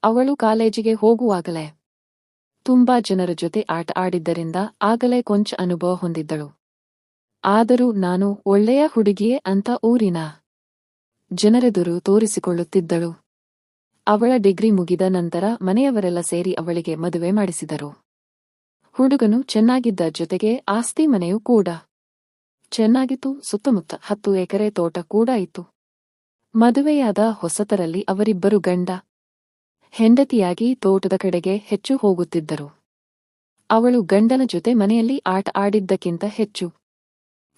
ಅವಳು ಕಾಲೇಜಿಗೆ ಹೋಗುವಾಗಲೇ ತುಂಬಾ ಜನರ ಜೊತೆ ಆಟ ಆಡಿದ್ದರಿಂದ ಆಗಲೇ ಕೊಂಚ ಅನುಭವ ಹೊಂದಿದ್ದಳು. ಆದರೂ ನಾನು ಒಳ್ಳೆಯ ಹುಡುಗಿಯೇ ಅಂತ ಊರಿನ ಜನರೆದುರು ತೋರಿಸಿಕೊಳ್ಳುತ್ತಿದ್ದಳು. ಅವಳ ಡಿಗ್ರಿ ಮುಗಿದ ನಂತರ ಮನೆಯವರೆಲ್ಲ ಸೇರಿ ಅವಳಿಗೆ ಮದುವೆ ಮಾಡಿಸಿದರು. ಹುಡುಗನು ಚೆನ್ನಾಗಿದ್ದ ಜೊತೆಗೆ ಆಸ್ತಿ ಮನೆಯೂ ಕೂಡ ಚೆನ್ನಾಗಿತ್ತು. ಸುತ್ತಮುತ್ತ 10 ಎಕರೆ ತೋಟ ಕೂಡ ಇತ್ತು. ಮದುವೆಯಾದ ಹೊಸತರಲ್ಲಿ ಅವರಿಬ್ಬರು ಗಂಡ ಹೆಂಡತಿಯಾಗಿ ತೋಟದ ಕಡೆಗೆ ಹೆಚ್ಚು ಹೋಗುತ್ತಿದ್ದರು. ಅವಳು ಗಂಡನ ಜೊತೆ ಮನೆಯಲ್ಲಿ ಆಟ ಆಡಿದ್ದಕ್ಕಿಂತ ಹೆಚ್ಚು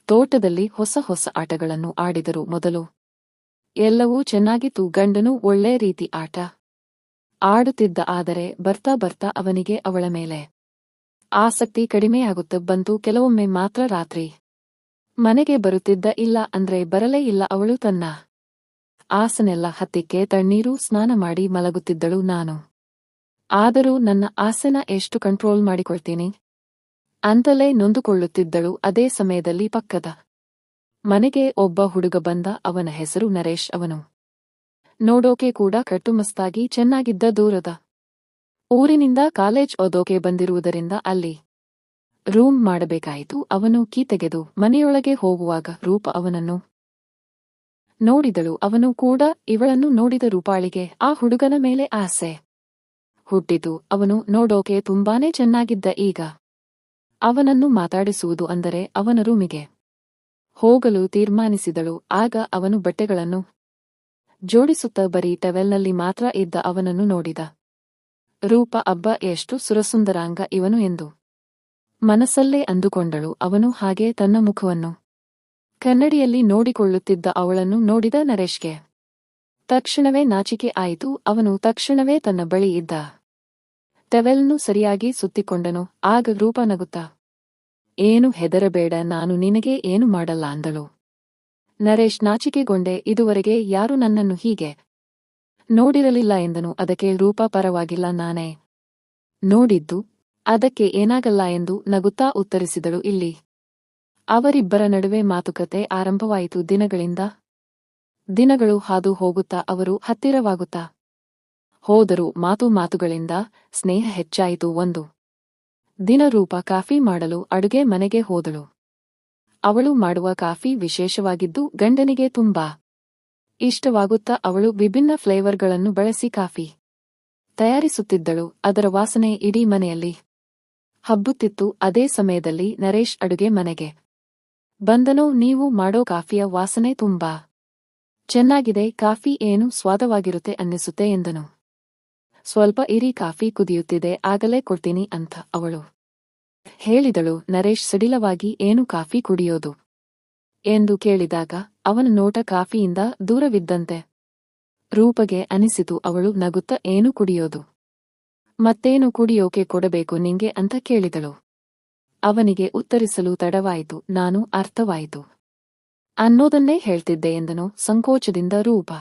ತೋಟದಲ್ಲಿ ಹೊಸ ಹೊಸ ಆಟಗಳನ್ನು ಆಡಿದರು. ಮೊದಲು ಎಲ್ಲವೂ ಚೆನ್ನಾಗಿತ್ತು. ಗಂಡನು ಒಳ್ಳೆ ರೀತಿ ಆಟ ಆಡುತ್ತಿದ್ದ. ಆದರೆ ಬರ್ತಾ ಬರ್ತಾ ಅವನಿಗೆ ಅವಳ ಮೇಲೆ ಆಸಕ್ತಿ ಕಡಿಮೆಯಾಗುತ್ತ ಬಂತು. ಕೆಲವೊಮ್ಮೆ ಮಾತ್ರ ರಾತ್ರಿ ಮನೆಗೆ ಬರುತ್ತಿದ್ದ, ಇಲ್ಲ ಅಂದ್ರೆ ಬರಲೇ ಇಲ್ಲ. ಅವಳು ತನ್ನ ಆಸನೆಲ್ಲ ಹತ್ತಿಕ್ಕೆ ತಣ್ಣೀರು ಸ್ನಾನ ಮಾಡಿ ಮಲಗುತ್ತಿದ್ದಳು. ನಾನು ಆದರೂ ನನ್ನ ಆಸೆನ ಎಷ್ಟು ಕಂಟ್ರೋಲ್ ಮಾಡಿಕೊಳ್ತೀನಿ ಅಂತಲೇ ನೊಂದುಕೊಳ್ಳುತ್ತಿದ್ದಳು. ಅದೇ ಸಮಯದಲ್ಲಿ ಪಕ್ಕದ ಮನೆಗೆ ಒಬ್ಬ ಹುಡುಗ ಬಂದ. ಅವನ ಹೆಸರು ನರೇಶ್. ಅವನು ನೋಡೋಕೆ ಕೂಡ ಕಟ್ಟುಮಸ್ತಾಗಿ ಚೆನ್ನಾಗಿದ್ದ. ದೂರದ ಊರಿನಿಂದ ಕಾಲೇಜ್ ಓದೋಕೆ ಬಂದಿರುವುದರಿಂದ ಅಲ್ಲಿ ರೂಮ್ ಮಾಡಬೇಕಾಯಿತು. ಅವನು ಕೀ ತೆಗೆದು ಮನೆಯೊಳಗೆ ಹೋಗುವಾಗ ರೂಪ ಅವನನ್ನು ನೋಡಿದಳು. ಅವನು ಕೂಡ ಇವಳನ್ನು ನೋಡಿದ. ರೂಪಾಳಿಗೆ ಆ ಹುಡುಗನ ಮೇಲೆ ಆಸೆ ಹುಟ್ಟಿತು. ಅವನು ನೋಡೋಕೆ ತುಂಬಾನೇ ಚೆನ್ನಾಗಿದ್ದ. ಈಗ ಅವನನ್ನು ಮಾತಾಡಿಸುವುದು ಅಂದರೆ ಅವನ ರೂಮಿಗೆ ಹೋಗಲು ತೀರ್ಮಾನಿಸಿದಳು. ಆಗ ಅವನು ಬಟ್ಟೆಗಳನ್ನು ಜೋಡಿಸುತ್ತ ಬರೀ ಟವೆಲ್ನಲ್ಲಿ ಮಾತ್ರ ಇದ್ದ. ಅವನನ್ನು ನೋಡಿದ ರೂಪ, ಅಬ್ಬ ಎಷ್ಟು ಸುರಸುಂದರಾಂಗ ಇವನು ಎಂದು ಮನಸ್ಸಲ್ಲೇ ಅಂದುಕೊಂಡಳು. ಅವನು ಹಾಗೆ ತನ್ನ ಮುಖವನ್ನು ಕನ್ನಡಿಯಲ್ಲಿ ನೋಡಿಕೊಳ್ಳುತ್ತಿದ್ದ. ಅವಳನ್ನು ನೋಡಿದ ನರೇಶ್ಗೆ ತಕ್ಷಣವೇ ನಾಚಿಕೆ ಆಯಿತು. ಅವನು ತಕ್ಷಣವೇ ತನ್ನ ಬಳಿ ಇದ್ದ ಟವೆಲ್ನು ಸರಿಯಾಗಿ ಸುತ್ತಿಕೊಂಡನು. ಆಗ ರೂಪ ನಗುತ್ತಾ, ಏನು ಹೆದರಬೇಡ, ನಾನು ನಿನಗೆ ಏನು ಮಾಡಲ್ಲ ಅಂದಳು. ನರೇಶ್ ನಾಚಿಕೆಗೊಂಡೆ. ಇದುವರೆಗೆ ಯಾರೂ ನನ್ನನ್ನು ಹೀಗೆ ನೋಡಿರಲಿಲ್ಲ ಎಂದನು. ಅದಕ್ಕೆ ರೂಪ, ಪರವಾಗಿಲ್ಲ, ನಾನೇ ನೋಡಿದ್ದು, ಅದಕ್ಕೆ ಏನಾಗಲ್ಲ ಎಂದು ನಗುತ್ತಾ ಉತ್ತರಿಸಿದಳು. ಇಲ್ಲಿ ಅವರಿಬ್ಬರ ನಡುವೆ ಮಾತುಕತೆ ಆರಂಭವಾಯಿತು. ದಿನಗಳು ಹಾದು ಹೋಗುತ್ತಾ ಅವರು ಹತ್ತಿರವಾಗುತ್ತಾ ಹೋದರು. ಮಾತುಗಳಿಂದ ಸ್ನೇಹ ಹೆಚ್ಚಾಯಿತು. ಒಂದು ದಿನ ರೂಪ ಕಾಫಿ ಮಾಡಲು ಅಡುಗೆ ಮನೆಗೆ ಹೋದಳು. ಅವಳು ಮಾಡುವ ಕಾಫಿ ವಿಶೇಷವಾಗಿದ್ದು ಗಂಡನಿಗೆ ತುಂಬಾ ಇಷ್ಟವಾಗುತ್ತಾ ಅವಳು ವಿಭಿನ್ನ ಫ್ಲೇವರ್ಗಳನ್ನು ಬಳಸಿ ಕಾಫಿ ತಯಾರಿಸುತ್ತಿದ್ದಳು. ಅದರ ವಾಸನೆ ಇಡೀ ಮನೆಯಲ್ಲಿ ಹಬ್ಬುತ್ತಿತ್ತು. ಅದೇ ಸಮಯದಲ್ಲಿ ನರೇಶ್ ಅಡುಗೆ ಮನೆಗೆ ಬಂದನು. ನೀವು ಮಾಡೋ ಕಾಫಿಯ ವಾಸನೆ ತುಂಬಾ ಚೆನ್ನಾಗಿದೆ, ಕಾಫಿ ಏನು ಸ್ವಾದವಾಗಿರುತ್ತೆ ಅನ್ನಿಸುತ್ತೆ ಎಂದನು. ಸ್ವಲ್ಪ ಇರಿ, ಕಾಫಿ ಕುದಿಯುತ್ತಿದೆ, ಆಗಲೇ ಕೊಡ್ತೀನಿ ಅಂತ ಅವಳು ಹೇಳಿದಳು. ನರೇಶ್ ಸಡಿಲವಾಗಿ, ಏನು ಕಾಫಿ ಕುಡಿಯೋದು ಎಂದು ಕೇಳಿದಾಗ ಅವನ ನೋಟ ಕಾಫಿಯಿಂದ ದೂರವಿದ್ದಂತೆ ರೂಪಗೆ ಅನಿಸಿತು. ಅವಳು ನಗುತ್ತ, ಏನು ಕುಡಿಯೋದು, ಮತ್ತೇನು ಕುಡಿಯೋಕೆ ಕೊಡಬೇಕು ನಿಂಗೆ ಅಂತ ಕೇಳಿದಳು. ಅವನಿಗೆ ಉತ್ತರಿಸಲು ತಡವಾಯಿತು. ನಾನು ಅರ್ಥವಾಯಿತು ಅನ್ನೋದನ್ನೇ ಹೇಳ್ತಿದ್ದೆ ಎಂದನು ಸಂಕೋಚದಿಂದ. ರೂಪ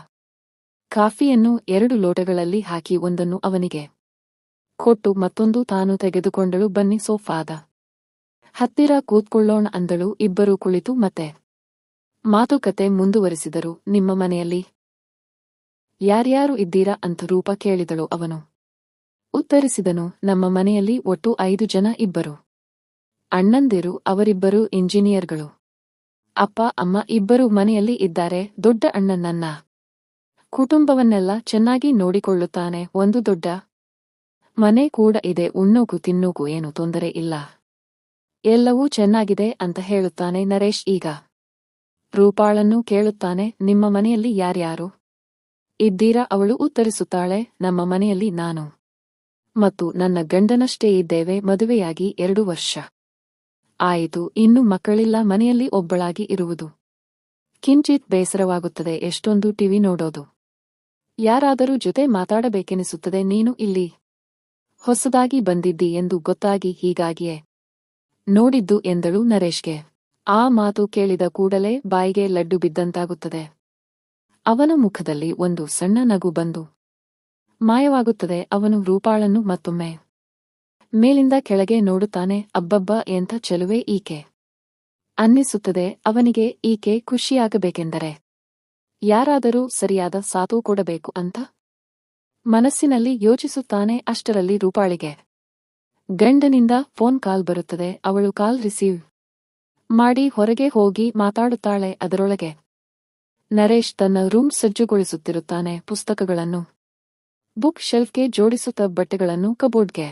ಕಾಫಿಯನ್ನು 2 ಲೋಟಗಳಲ್ಲಿ ಹಾಕಿ ಒಂದನ್ನು ಅವನಿಗೆ ಕೊಟ್ಟು ಮತ್ತೊಂದು ತಾನು ತೆಗೆದುಕೊಂಡಳು. ಬನ್ನಿ, ಸೋಫಾದ ಹತ್ತಿರ ಕೂತ್ಕೊಳ್ಳೋಣ ಅಂದಳು. ಇಬ್ಬರೂ ಕುಳಿತು ಮತ್ತೆ ಮಾತುಕತೆ ಮುಂದುವರಿಸಿದರು. ನಿಮ್ಮ ಮನೆಯಲ್ಲಿ ಯಾರ್ಯಾರು ಇದ್ದೀರಾ ಅಂತ ರೂಪ ಕೇಳಿದಳು. ಅವನು ಉತ್ತರಿಸಿದನು, ನಮ್ಮ ಮನೆಯಲ್ಲಿ ಒಟ್ಟು 5 ಜನ, 2 ಅಣ್ಣಂದಿರು, ಅವರಿಬ್ಬರು ಇಂಜಿನಿಯರ್ಗಳು. ಅಪ್ಪ ಅಮ್ಮ ಇಬ್ಬರು ಮನೆಯಲ್ಲಿ ಇದ್ದಾರೆ. ದೊಡ್ಡ ಅಣ್ಣ ನನ್ನ ಕುಟುಂಬವನ್ನೆಲ್ಲ ಚೆನ್ನಾಗಿ ನೋಡಿಕೊಳ್ಳುತ್ತಾನೆ. ಒಂದು ದೊಡ್ಡ ಮನೆ ಕೂಡ ಇದೆ. ಉಣ್ಣೋಕು ತಿನ್ನೋಕು ಏನು ತೊಂದರೆ ಇಲ್ಲ, ಎಲ್ಲವೂ ಚೆನ್ನಾಗಿದೆ ಅಂತ ಹೇಳುತ್ತಾನೆ ನರೇಶ್. ಈಗ ರೂಪಾಳನ್ನು ಕೇಳುತ್ತಾನೆ, ನಿಮ್ಮ ಮನೆಯಲ್ಲಿ ಯಾರ್ಯಾರು ಇದ್ದೀರಾ? ಅವಳು ಉತ್ತರಿಸುತ್ತಾಳೆ, ನಮ್ಮ ಮನೆಯಲ್ಲಿ ನಾನು ಮತ್ತು ನನ್ನ ಗಂಡನಷ್ಟೇ ಇದ್ದೇವೆ. ಮದುವೆಯಾಗಿ 2 ವರ್ಷ ಆಯಿತು, ಇನ್ನು ಮಕ್ಕಳಿಲ್ಲ. ಮನೆಯಲ್ಲಿ ಒಬ್ಬಳಾಗಿ ಇರುವುದು ಕಿಂಚಿತ್ ಬೇಸರವಾಗುತ್ತದೆ. ಎಷ್ಟೊಂದು ಟಿವಿ ನೋಡೋದು, ಯಾರಾದರೂ ಜೊತೆ ಮಾತಾಡಬೇಕೆನಿಸುತ್ತದೆ. ನೀನು ಇಲ್ಲಿ ಹೊಸದಾಗಿ ಬಂದಿದ್ದಿ ಎಂದು ಗೊತ್ತಾಗಿ ಹೀಗಾಗಿಯೇ ನೋಡಿದ್ದು ಎಂದಳು ನರೇಶ್ಗೆ. ಆ ಮಾತು ಕೇಳಿದ ಕೂಡಲೇ ಬಾಯಿಗೆ ಲಡ್ಡು ಬಿದ್ದಂತಾಗುತ್ತದೆ. ಅವನ ಮುಖದಲ್ಲಿ ಒಂದು ಸಣ್ಣ ನಗು ಬಂದು ಮಾಯವಾಗುತ್ತದೆ. ಅವನು ರೂಪಾಳನ್ನು ಮತ್ತೊಮ್ಮೆ ಮೇಲಿಂದ ಕೆಳಗೆ ನೋಡುತ್ತಾನೆ. ಅಬ್ಬಬ್ಬ, ಎಂಥ ಚೆಲುವೆ ಈಕೆ ಅನ್ನಿಸುತ್ತದೆ ಅವನಿಗೆ. ಈಕೆ ಖುಷಿಯಾಗಬೇಕೆಂದರೆ ಯಾರಾದರೂ ಸರಿಯಾದ ಸಾಥು ಕೊಡಬೇಕು ಅಂತ ಮನಸ್ಸಿನಲ್ಲಿ ಯೋಚಿಸುತ್ತಾನೆ. ಅಷ್ಟರಲ್ಲಿ ರೂಪಾಳಿಗೆ ಗಂಡನಿಂದ ಫೋನ್ ಕಾಲ್ ಬರುತ್ತದೆ. ಅವಳು ಕಾಲ್ ರಿಸೀವ್ ಮಾಡಿ ಹೊರಗೆ ಹೋಗಿ ಮಾತಾಡುತ್ತಾಳೆ. ಅದರೊಳಗೆ ನರೇಶ್ ತನ್ನ ರೂಮ್ ಸಜ್ಜುಗೊಳಿಸುತ್ತಿರುತ್ತಾನೆ. ಪುಸ್ತಕಗಳನ್ನು ಬುಕ್ ಶೆಲ್ಫ್ಗೆ ಜೋಡಿಸುತ್ತ ಬಟ್ಟೆಗಳನ್ನು ಕಬೋರ್ಡ್ಗೆ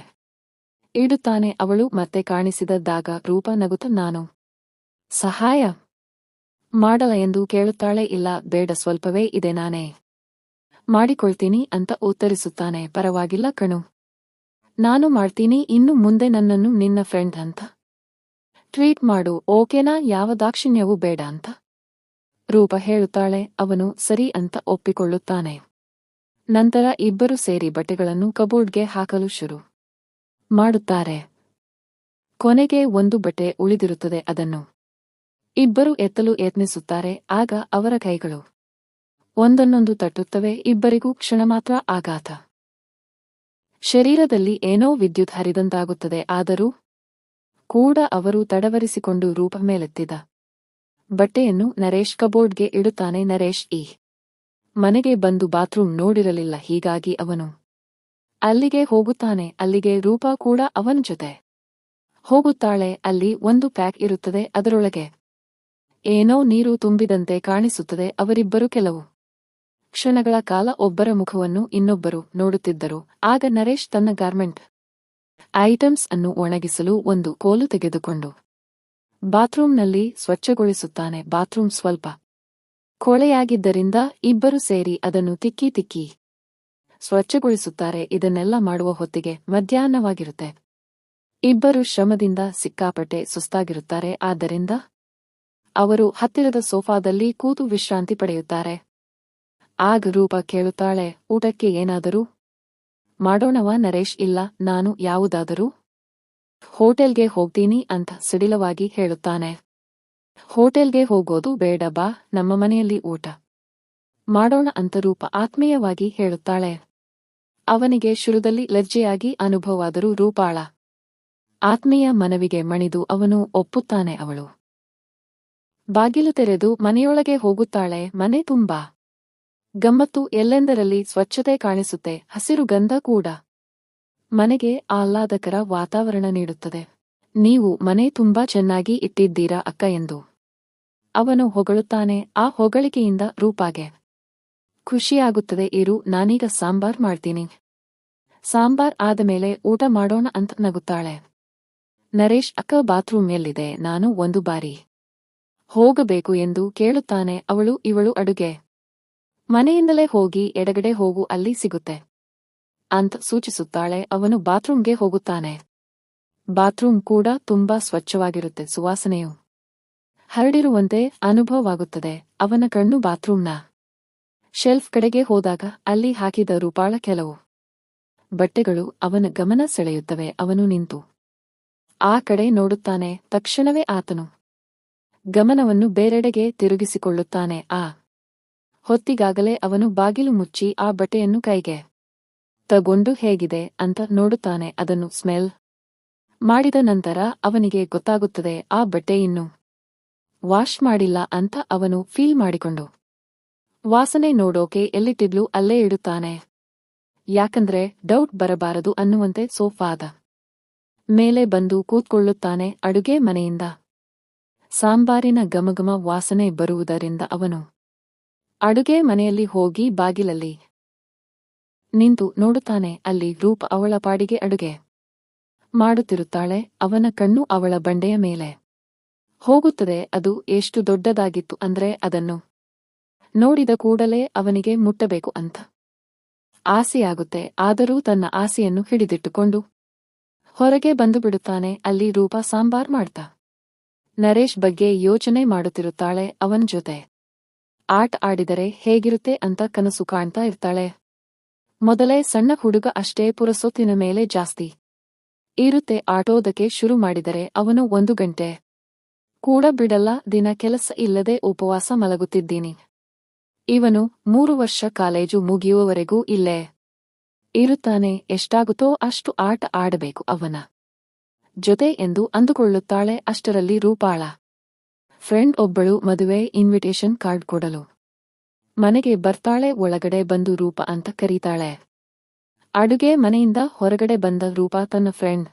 ಇಡುತ್ತಾನೆ. ಅವಳು ಮತ್ತೆ ಕಾಣಿಸಿದಾಗ ರೂಪ ನಗುತ್ತ ನಾನು ಸಹಾಯ ಮಾಡಲ ಎಂದು ಕೇಳುತ್ತಾಳೆ. ಇಲ್ಲ ಬೇಡ, ಸ್ವಲ್ಪವೇ ಇದೆ, ನಾನೇ ಮಾಡಿಕೊಳ್ತೀನಿ ಅಂತ ಉತ್ತರಿಸುತ್ತಾನೆ. ಪರವಾಗಿಲ್ಲ ಕಣು, ನಾನು ಮಾಡ್ತೀನಿ. ಇನ್ನು ಮುಂದೆ ನನ್ನನ್ನು ನಿನ್ನ ಫ್ರೆಂಡ್ ಅಂತ ಟ್ರೀಟ್ ಮಾಡು, ಓಕೆನಾ? ಯಾವ ದಾಕ್ಷಿಣ್ಯವೂ ಬೇಡ ಅಂತ ರೂಪ ಹೇಳುತ್ತಾಳೆ. ಅವನು ಸರಿ ಅಂತ ಒಪ್ಪಿಕೊಳ್ಳುತ್ತಾನೆ. ನಂತರ ಇಬ್ಬರು ಸೇರಿ ಬಟ್ಟೆಗಳನ್ನು ಕಬೋರ್ಡ್ಗೆ ಹಾಕಲು ಶುರು ಮಾಡುತ್ತಾರೆ. ಕೊನೆಗೆ ಒಂದು ಬಟ್ಟೆ ಉಳಿದಿರುತ್ತದೆ. ಅದನ್ನು ಇಬ್ಬರು ಎತ್ತಲು ಯತ್ನಿಸುತ್ತಾರೆ. ಆಗ ಅವರ ಕೈಗಳು ಒಂದನ್ನೊಂದು ತಟ್ಟುತ್ತವೆ. ಇಬ್ಬರಿಗೂ ಕ್ಷಣ ಮಾತ್ರ ಆಘಾತ. ಶರೀರದಲ್ಲಿ ಏನೋ ವಿದ್ಯುತ್ ಹರಿದಂತಾಗುತ್ತದೆ. ಆದರೂ ಕೂಡ ಅವರು ತಡವರಿಸಿಕೊಂಡು ರೂಪ ಮೇಲೆತ್ತಿದ ಬಟ್ಟೆಯನ್ನು ನರೇಶ್ ಕಬೋರ್ಡ್ಗೆ ಇಡುತ್ತಾನೆ. ನರೇಶ್ ಈ ಮನೆಗೆ ಬಂದು ಬಾತ್ರೂಮ್ ನೋಡಿರಲಿಲ್ಲ, ಹೀಗಾಗಿ ಅವನು ಅಲ್ಲಿಗೆ ಹೋಗುತ್ತಾನೆ. ಅಲ್ಲಿಗೆ ರೂಪ ಕೂಡ ಅವನ ಜೊತೆ ಹೋಗುತ್ತಾಳೆ. ಅಲ್ಲಿ ಒಂದು ಪ್ಯಾಕ್ ಇರುತ್ತದೆ. ಅದರೊಳಗೆ ಏನೋ ನೀರು ತುಂಬಿದಂತೆ ಕಾಣಿಸುತ್ತದೆ. ಅವರಿಬ್ಬರು ಕೆಲವು ಕ್ಷಣಗಳ ಕಾಲ ಒಬ್ಬರ ಮುಖವನ್ನು ಇನ್ನೊಬ್ಬರು ನೋಡುತ್ತಿದ್ದರು. ಆಗ ನರೇಶ್ ತನ್ನ ಗಾರ್ಮೆಂಟ್ ಐಟಮ್ಸ್ ಅನ್ನು ಒಣಗಿಸಲು ಒಂದು ಕೋಲು ತೆಗೆದುಕೊಂಡು ಬಾತ್ರೂಂನಲ್ಲಿ ಸ್ವಚ್ಛಗೊಳಿಸುತ್ತಾನೆ. ಬಾತ್ರೂಮ್ ಸ್ವಲ್ಪ ಕೊಳೆಯಾಗಿದ್ದರಿಂದ ಇಬ್ಬರು ಸೇರಿ ಅದನ್ನು ತಿಕ್ಕಿ ತಿಕ್ಕಿ ಸ್ವಚ್ಛಗೊಳಿಸುತ್ತಾರೆ. ಇದನ್ನೆಲ್ಲ ಮಾಡುವ ಹೊತ್ತಿಗೆ ಮಧ್ಯಾಹ್ನವಾಗಿರುತ್ತೆ. ಇಬ್ಬರು ಶ್ರಮದಿಂದ ಸಿಕ್ಕಾಪಟ್ಟೆ ಸುಸ್ತಾಗಿರುತ್ತಾರೆ. ಆದ್ದರಿಂದ ಅವರು ಹತ್ತಿರದ ಸೋಫಾದಲ್ಲಿ ಕೂತು ವಿಶ್ರಾಂತಿ ಪಡೆಯುತ್ತಾರೆ. ಆಗ ರೂಪ ಕೇಳುತ್ತಾಳೆ, ಊಟಕ್ಕೆ ಏನಾದರೂ ಮಾಡೋಣವಾ? ನರೇಶ್ ಇಲ್ಲ, ನಾನು ಯಾವುದಾದರೂ ಹೋಟೆಲ್ಗೆ ಹೋಗ್ತೀನಿ ಅಂತ ಸಡಿಲವಾಗಿ ಹೇಳುತ್ತಾನೆ. ಹೋಟೆಲ್ಗೆ ಹೋಗೋದು ಬೇಡ, ಬಾ, ನಮ್ಮ ಮನೆಯಲ್ಲಿ ಊಟ ಮಾಡೋಣ ಅಂತ ರೂಪ ಆತ್ಮೀಯವಾಗಿ ಹೇಳುತ್ತಾಳೆ. ಅವನಿಗೆ ಶುರುದಲ್ಲಿ ಲಜ್ಜೆಯಾಗಿ ಅನುಭವವಾದರೂ ರೂಪಾಳ ಆತ್ಮೀಯ ಮನವಿಗೆ ಮಣಿದು ಅವನು ಒಪ್ಪುತ್ತಾನೆ. ಅವಳು ಬಾಗಿಲು ತೆರೆದು ಮನೆಯೊಳಗೆ ಹೋಗುತ್ತಾಳೆ. ಮನೆ ತುಂಬಾ ಗಮ್ಮತ್ತು. ಎಲ್ಲೆಂದರಲ್ಲಿ ಸ್ವಚ್ಛತೆ ಕಾಣಿಸುತ್ತೆ. ಹಸಿರು ಗಂಧ ಕೂಡ ಮನೆಗೆ ಆಹ್ಲಾದಕರ ವಾತಾವರಣ ನೀಡುತ್ತದೆ. ನೀವು ಮನೆ ತುಂಬಾ ಚೆನ್ನಾಗಿ ಇಟ್ಟಿದ್ದೀರಾ ಅಕ್ಕ ಎಂದು ಅವನು ಹೊಗಳುತ್ತಾನೆ. ಆ ಹೊಗಳಿಕೆಯಿಂದ ರೂಪಾಗೆ ಖುಷಿಯಾಗುತ್ತದೆ. ಇರು, ನಾನೀಗ ಸಾಂಬಾರ್ ಮಾಡ್ತೀನಿ. ಸಾಂಬಾರ್ ಆದಮೇಲೆ ಊಟ ಮಾಡೋಣ ಅಂತ ನಗುತ್ತಾಳೆ. ನರೇಶ್, ಅಕ್ಕ ಬಾತ್ರೂಮ್ ಎಲ್ಲಿದೆ? ನಾನು ಒಂದು ಬಾರಿ ಹೋಗಬೇಕು ಎಂದು ಕೇಳುತ್ತಾನೆ. ಇವಳು ಅಡುಗೆ ಮನೆಯಿಂದಲೇ ಹೋಗಿ ಎಡಗಡೆ ಹೋಗು, ಅಲ್ಲಿ ಸಿಗುತ್ತೆ ಅಂತ ಸೂಚಿಸುತ್ತಾಳೆ. ಅವನು ಬಾತ್ರೂಮ್ಗೆ ಹೋಗುತ್ತಾನೆ. ಬಾತ್ರೂಮ್ ಕೂಡ ತುಂಬಾ ಸ್ವಚ್ಛವಾಗಿರುತ್ತೆ. ಸುವಾಸನೆಯು ಹರಡಿರುವಂತೆ ಅನುಭವವಾಗುತ್ತದೆ. ಅವನ ಕಣ್ಣು ಬಾತ್ರೂಮ್ನ ಶೆಲ್ಫ್ ಕಡೆಗೆ ಹೋದಾಗ ಅಲ್ಲಿ ಹಾಕಿದ ರೂಪಾಳ ಕೆಲವು ಬಟ್ಟೆಗಳು ಅವನ ಗಮನ ಸೆಳೆಯುತ್ತವೆ. ಅವನು ನಿಂತು ಆ ಕಡೆ ನೋಡುತ್ತಾನೆ. ತಕ್ಷಣವೇ ಆತನು ಗಮನವನ್ನು ಬೇರೆಡೆಗೆ ತಿರುಗಿಸಿಕೊಳ್ಳುತ್ತಾನೆ. ಆ ಹೊತ್ತಿಗಾಗಲೇ ಅವನು ಬಾಗಿಲು ಮುಚ್ಚಿ ಆ ಬಟ್ಟೆಯನ್ನು ಕೈಗೆ ತಗೊಂಡು ಹೇಗಿದೆ ಅಂತ ನೋಡುತ್ತಾನೆ. ಅದನ್ನು ಸ್ಮೆಲ್ ಮಾಡಿದ ನಂತರ ಅವನಿಗೆ ಗೊತ್ತಾಗುತ್ತದೆ ಆ ಬಟ್ಟೆ ಇನ್ನೂ ವಾಶ್ ಮಾಡಿಲ್ಲ ಅಂತ. ಅವನು ಫೀಲ್ ಮಾಡಿಕೊಂಡು ವಾಸನೆ ನೋಡೋಕೆ ಎಲ್ಲಿಟ್ಟಿದ್ಲು ಅಲ್ಲೇ ಇಡುತ್ತಾನೆ. ಯಾಕಂದ್ರೆ ಡೌಟ್ ಬರಬಾರದು ಅನ್ನುವಂತೆ ಸೋಫಾದ ಮೇಲೆ ಬಂದು ಕೂತ್ಕೊಳ್ಳುತ್ತಾನೆ. ಅಡುಗೆ ಮನೆಯಿಂದ ಸಾಂಬಾರಿನ ಘಮಘಮ ವಾಸನೆ ಬರುವುದರಿಂದ ಅವನು ಅಡುಗೆ ಮನೆಯಲ್ಲಿ ಹೋಗಿ ಬಾಗಿಲಲ್ಲಿ ನಿಂತು ನೋಡುತ್ತಾನೆ. ಅಲ್ಲಿ ರೂಪ ಅವಳ ಪಾಡಿಗೆ ಅಡುಗೆ ಮಾಡುತ್ತಿರುತ್ತಾಳೆ. ಅವನ ಕಣ್ಣು ಅವಳ ಬಂಡೆಯ ಮೇಲೆ ಹೋಗುತ್ತದೆ. ಅದು ಎಷ್ಟು ದೊಡ್ಡದಾಗಿತ್ತು ಅಂದ್ರೆ ಅದನ್ನು ನೋಡಿದ ಕೂಡಲೇ ಅವನಿಗೆ ಮುಟ್ಟಬೇಕು ಅಂತ ಆಸೆಯಾಗುತ್ತೆ. ಆದರೂ ತನ್ನ ಆಸೆಯನ್ನು ಹಿಡಿದಿಟ್ಟುಕೊಂಡು ಹೊರಗೆ ಬಂದು ಬಿಡುತ್ತಾನೆ. ಅಲ್ಲಿ ರೂಪ ಸಾಂಬಾರ್ ಮಾಡ್ತಾ ನರೇಶ್ ಬಗ್ಗೆ ಯೋಚನೆ ಮಾಡುತ್ತಿರುತ್ತಾಳೆ. ಅವನ ಜೊತೆ ಆಟ ಆಡಿದರೆ ಹೇಗಿರುತ್ತೆ ಅಂತ ಕನಸು ಕಾಣ್ತಾ ಇರ್ತಾಳೆ. ಮೊದಲೇ ಸಣ್ಣ ಹುಡುಗ ಅಷ್ಟೇ, ಪುರಸೊತ್ತಿನ ಮೇಲೆ ಜಾಸ್ತಿ ಇರುತ್ತೆ. ಆಟೋದಕ್ಕೆ ಶುರು ಮಾಡಿದರೆ ಅವನು 1 ಗಂಟೆ ಕೂಡ ಬಿಡಲ್ಲ. ದಿನ ಕೆಲಸ ಇಲ್ಲದೆ ಉಪವಾಸ ಮಲಗುತ್ತಿದ್ದೀನಿ. ಇವನು 3 ವರ್ಷ ಕಾಲೇಜು ಮುಗಿಯುವವರೆಗೂ ಇಲ್ಲೇ ಇರುತ್ತಾನೆ. ಎಷ್ಟಾಗುತ್ತೋ ಅಷ್ಟು ಆಟ ಆಡಬೇಕು ಅವನ ಜೊತೆ ಎಂದು ಅಂದುಕೊಳ್ಳುತ್ತಾಳೆ. ಅಷ್ಟರಲ್ಲಿ ರೂಪಾಳ ಫ್ರೆಂಡ್ ಒಬ್ಬಳು ಮದುವೆ ಇನ್ವಿಟೇಷನ್ ಕಾರ್ಡ್ ಕೊಡಲು ಮನೆಗೆ ಬರ್ತಾಳೆ. ಒಳಗಡೆ ಬಂದು ರೂಪ ಅಂತ ಕರೀತಾಳೆ. ಅಡುಗೆ ಮನೆಯಿಂದ ಹೊರಗಡೆ ಬಂದ ರೂಪಾ ತನ್ನ ಫ್ರೆಂಡ್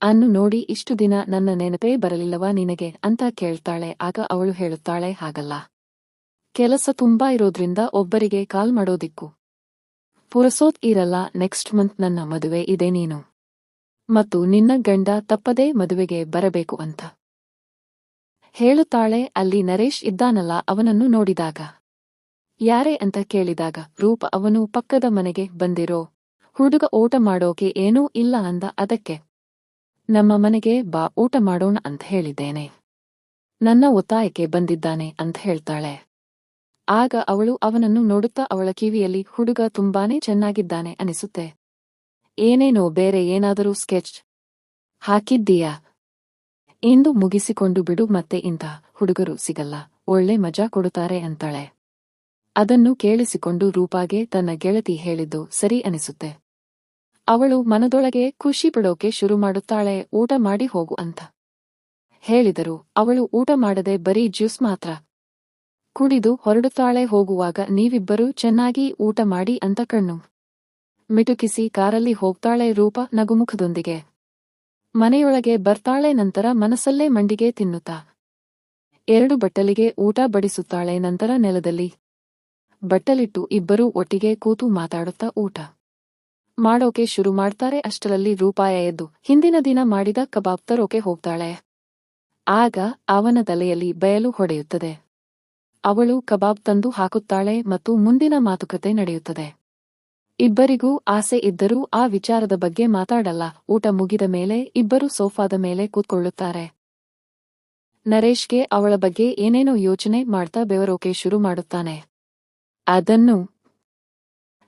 ಅನ್ನು ನೋಡಿ ಇಷ್ಟು ದಿನ ನನ್ನ ನೆನಪೇ ಬರಲಿಲ್ಲವಾ ನಿನಗೆ ಅಂತ ಕೇಳ್ತಾಳೆ. ಆಗ ಅವಳು ಹೇಳುತ್ತಾಳೆ, ಹಾಗಲ್ಲ, ಕೆಲಸ ತುಂಬಾ ಇರೋದ್ರಿಂದ ಒಬ್ಬರಿಗೆ ಕಾಲ್ ಮಾಡೋದಿಕ್ಕು ಪುರಸೋತ್ ಇರಲ್ಲ. ನೆಕ್ಸ್ಟ್ ಮಂತ್ ನನ್ನ ಮದುವೆ ಇದೆ, ನೀನು ಮತ್ತು ನಿನ್ನ ಗಂಡ ತಪ್ಪದೇ ಮದುವೆಗೆ ಬರಬೇಕು ಅಂತ ಹೇಳುತ್ತಾಳೆ. ಅಲ್ಲಿ ನರೇಶ್ ಇದ್ದಾನಲ್ಲ, ಅವನನ್ನು ನೋಡಿದಾಗ ಯಾರೇ ಅಂತ ಕೇಳಿದಾಗ ರೂಪ ಅವನು ಪಕ್ಕದ ಮನೆಗೆ ಬಂದಿರೋ ಹುಡುಗ, ಊಟ ಮಾಡೋಕೆ ಏನೂ ಇಲ್ಲ ಅಂದ. ಅದಕ್ಕೆ ನಮ್ಮ ಮನೆಗೆ ಬಾ, ಊಟ ಮಾಡೋಣ ಅಂತ ಹೇಳಿದ್ದೇನೆ, ನನ್ನ ಒತ್ತಾಯಕ್ಕೆ ಬಂದಿದ್ದಾನೆ ಅಂತ ಹೇಳ್ತಾಳೆ. ಆಗ ಅವಳು ಅವನನ್ನು ನೋಡುತ್ತಾ ಅವಳ ಕಿವಿಯಲ್ಲಿ, ಹುಡುಗ ತುಂಬಾನೇ ಚೆನ್ನಾಗಿದ್ದಾನೆ ಅನಿಸುತ್ತೆ, ಏನೇನೋ ಬೇರೆ ಏನಾದರೂ ಸ್ಕೆಚ್ ಹಾಕಿದ್ದೀಯಾ ಎಂದು ಮುಗಿಸಿಕೊಂಡು ಬಿಡು, ಮತ್ತೆ ಇಂಥ ಹುಡುಗರು ಸಿಗಲ್ಲ, ಒಳ್ಳೆ ಮಜಾ ಕೊಡುತ್ತಾರೆ ಅಂತಾಳೆ. ಅದನ್ನು ಕೇಳಿಸಿಕೊಂಡು ರೂಪಾಗೆ ತನ್ನ ಗೆಳತಿ ಹೇಳಿದ್ದು ಸರಿ ಅನಿಸುತ್ತೆ. ಅವಳು ಮನದೊಳಗೆ ಖುಷಿ ಪಡೋಕೆ ಶುರು ಮಾಡುತ್ತಾಳೆ. ಊಟ ಮಾಡಿ ಹೋಗು ಅಂತ ಹೇಳಿದರು. ಅವಳು ಊಟ ಮಾಡದೆ ಬರೀ ಜ್ಯೂಸ್ ಮಾತ್ರ ಕುಡಿದು ಹೊರಡುತ್ತಾಳೆ. ಹೋಗುವಾಗ ನೀವಿಬ್ಬರೂ ಚೆನ್ನಾಗಿ ಊಟ ಮಾಡಿ ಅಂತ ಕಣ್ಣು ಮಿಟುಕಿಸಿ ಕಾರಲ್ಲಿ ಹೋಗ್ತಾಳೆ. ರೂಪ ನಗುಮುಖದೊಂದಿಗೆ ಮನೆಯೊಳಗೆ ಬರ್ತಾಳೆ. ನಂತರ ಮನಸ್ಸಲ್ಲೇ ಮಂಡಿಗೆ ತಿನ್ನುತ್ತಾ 2 ಬಟ್ಟಲಿಗೆ ಊಟ ಬಡಿಸುತ್ತಾಳೆ. ನಂತರ ನೆಲದಲ್ಲಿ ಬಟ್ಟಲಿಟ್ಟು ಇಬ್ಬರೂ ಒಟ್ಟಿಗೆ ಕೂತು ಮಾತಾಡುತ್ತಾ ಊಟ ಮಾಡೋಕೆ ಶುರು ಮಾಡ್ತಾರೆ. ಅಷ್ಟರಲ್ಲಿ ರೂಪಾಯ ಎದ್ದು ಹಿಂದಿನ ದಿನ ಮಾಡಿದ ಕಬಾಬ್ ತರೋಕೆ ಹೋಗ್ತಾಳೆ. ಆಗ ಅವನ ತಲೆಯಲ್ಲಿ ಬಯಲು ಹೊಡೆಯುತ್ತದೆ. ಅವಳು ಕಬಾಬ್ ತಂದು ಹಾಕುತ್ತಾಳೆ ಮತ್ತು ಮುಂದಿನ ಮಾತುಕತೆ ನಡೆಯುತ್ತದೆ. ಇಬ್ಬರಿಗೂ ಆಸೆ ಇದ್ದರೂ ಆ ವಿಚಾರದ ಬಗ್ಗೆ ಮಾತಾಡಲ್ಲ. ಊಟ ಮುಗಿದ ಮೇಲೆ ಇಬ್ಬರು ಸೋಫಾದ ಮೇಲೆ ಕೂತ್ಕೊಳ್ಳುತ್ತಾರೆ. ನರೇಶ್ಗೆ ಅವಳ ಬಗ್ಗೆ ಏನೇನೋ ಯೋಚನೆ ಮಾಡ್ತಾ ಬೆವರೋಕೆ ಶುರು ಮಾಡುತ್ತಾನೆ. ಅದನ್ನು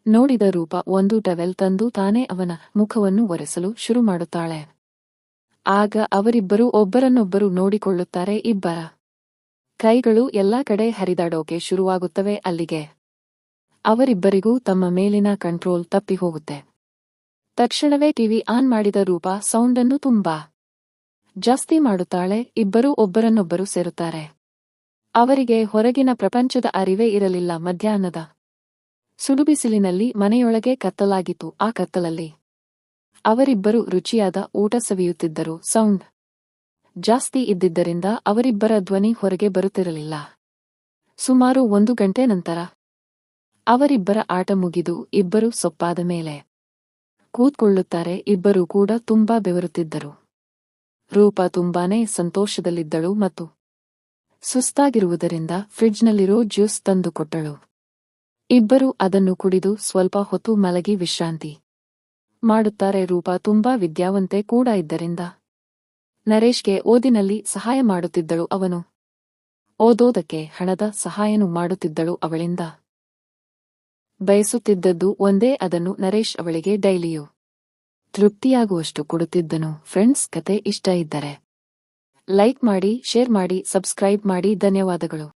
ನೋಡಿದ ರೂಪ ಒಂದು ಟವೆಲ್ ತಂದು ತಾನೇ ಅವನ ಮುಖವನ್ನು ಒರೆಸಲು ಶುರು ಮಾಡುತ್ತಾಳೆ. ಆಗ ಅವರಿಬ್ಬರು ಒಬ್ಬರನ್ನೊಬ್ಬರು ನೋಡಿಕೊಳ್ಳುತ್ತಾರೆ. ಇಬ್ಬರ ಕೈಗಳು ಎಲ್ಲಾ ಕಡೆ ಹರಿದಾಡೋಕೆ ಶುರುವಾಗುತ್ತವೆ. ಅಲ್ಲಿಗೆ ಅವರಿಬ್ಬರಿಗೂ ತಮ್ಮ ಮೇಲಿನ ಕಂಟ್ರೋಲ್ ತಪ್ಪಿ ಹೋಗುತ್ತೆ. ತಕ್ಷಣವೇ ಟಿವಿ ಆನ್ ಮಾಡಿದ ರೂಪ ಸೌಂಡನ್ನು ತುಂಬಾ ಜಾಸ್ತಿ ಮಾಡುತ್ತಾಳೆ. ಇಬ್ಬರೂ ಒಬ್ಬರನ್ನೊಬ್ಬರು ಸೇರುತ್ತಾರೆ. ಅವರಿಗೆ ಹೊರಗಿನ ಪ್ರಪಂಚದ ಅರಿವೇ ಇರಲಿಲ್ಲ. ಮಧ್ಯಾಹ್ನದ ಸುಡುಬಿಸಿಲಿನಲ್ಲಿ ಮನೆಯೊಳಗೆ ಕತ್ತಲಾಗಿತ್ತು. ಆ ಕತ್ತಲಲ್ಲಿ ಅವರಿಬ್ಬರು ರುಚಿಯಾದ ಊಟ ಸವಿಯುತ್ತಿದ್ದರು. ಸೌಂಡ್ ಜಾಸ್ತಿ ಇದ್ದಿದ್ದರಿಂದ ಅವರಿಬ್ಬರ ಧ್ವನಿ ಹೊರಗೆ ಬರುತ್ತಿರಲಿಲ್ಲ. ಸುಮಾರು 1 ಗಂಟೆ ನಂತರ ಅವರಿಬ್ಬರ ಆಟ ಮುಗಿದು ಇಬ್ಬರು ಸೊಪ್ಪಾದ ಮೇಲೆ ಕೂತ್ಕೊಳ್ಳುತ್ತಾರೆ. ಇಬ್ಬರೂ ಕೂಡ ತುಂಬಾ ಬೆವರುತ್ತಿದ್ದರು. ರೂಪ ತುಂಬಾನೇ ಸಂತೋಷದಲ್ಲಿದ್ದಳು ಮತ್ತು ಸುಸ್ತಾಗಿರುವುದರಿಂದ ಫ್ರಿಡ್ಜ್ನಲ್ಲಿರೋ ಜ್ಯೂಸ್ ತಂದು ಕೊಟ್ಟಳು. ಇಬ್ಬರು ಅದನ್ನು ಕುಡಿದು ಸ್ವಲ್ಪ ಹೊತ್ತು ಮಲಗಿ ವಿಶ್ರಾಂತಿ ಮಾಡುತ್ತಾರೆ. ರೂಪ ತುಂಬಾ ವಿದ್ಯಾವಂತೆ ಕೂಡ ಇದ್ದರಿಂದ ನರೇಶ್ಗೆ ಓದಿನಲ್ಲಿ ಸಹಾಯ ಮಾಡುತ್ತಿದ್ದಳು. ಅವನು ಓದೋದಕ್ಕೆ ಹಣದ ಸಹಾಯನೂ ಮಾಡುತ್ತಿದ್ದಳು. ಅವಳಿಂದ ಬಯಸುತ್ತಿದ್ದದ್ದು ಒಂದೇ, ಅದನ್ನು ನರೇಶ್ ಅವಳಿಗೆ ಡೈಲಿಯೂ ತೃಪ್ತಿಯಾಗುವಷ್ಟು ಕೊಡುತ್ತಿದ್ದನು. ಫ್ರೆಂಡ್ಸ್, ಕತೆ ಇಷ್ಟ ಇದ್ದರೆ ಲೈಕ್ ಮಾಡಿ, ಶೇರ್ ಮಾಡಿ, ಸಬ್ಸ್ಕ್ರೈಬ್ ಮಾಡಿ. ಧನ್ಯವಾದಗಳು.